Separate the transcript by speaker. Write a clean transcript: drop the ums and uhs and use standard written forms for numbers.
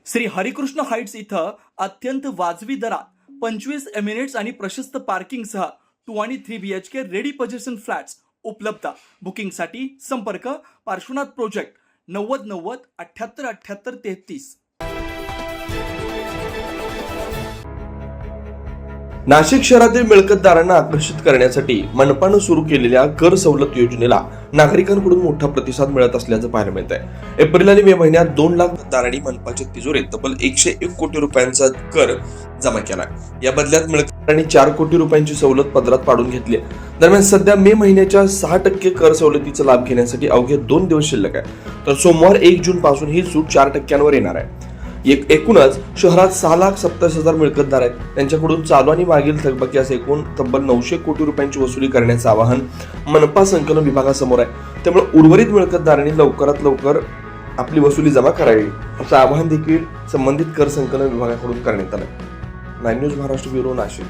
Speaker 1: Shri Harikrishna Heights इथं अत्यंत वाजवी दरात 25 एमिनेट्स आणि प्रशस्त पार्किंगसह 2 आणि 3 BHK रेडी पोझिशन फ्लॅट्स उपलब्ध. बुकिंगसाठी संपर्क पार्श्वनाथ प्रोजेक्ट 9090 78 78 33.
Speaker 2: नाशिक शहरातील मिळकतदारांना आकर्षित करण्यासाठी मनपानं सुरू केलेल्या कर सवलत योजनेला नागरिकांकडून मोठा प्रतिसाद मिळत असल्याचं पाहायला मिळत आहे. एप्रिल आणि मे महिन्यात 2 लाख मतदारांनी मनपाच्या तिजोरीत तब्बल 101 कोटी रुपयांचा कर जमा केला. या बदल्यात मिळकतदारांनी 4 कोटी रुपयांची सवलत पदरात पाडून घेतली. दरम्यान सध्या मे महिन्याच्या 6% कर सवलतीचा लाभ घेण्यासाठी अवघे 2 दिवस शिल्लक आहे. तर सोमवार 1 जून पासून ही सूट 4% येणार आहे. एकूणच शहरात 6,27,000 मिळकतदार आहेत. त्यांच्याकडून चालू आणि मागील थकबाकी असे एकूण तब्बल 900 कोटी रुपयांची वसुली करण्याचं आवाहन मनपा संकलन विभागासमोर आहे. त्यामुळे उर्वरित मिळकतदारांनी लवकरात लवकर आपली वसुली जमा करावी असं आवाहन देखील संबंधित कर संकलन विभागाकडून करण्यात आलं. 9 न्यूज महाराष्ट्र ब्युरो, नाशिक.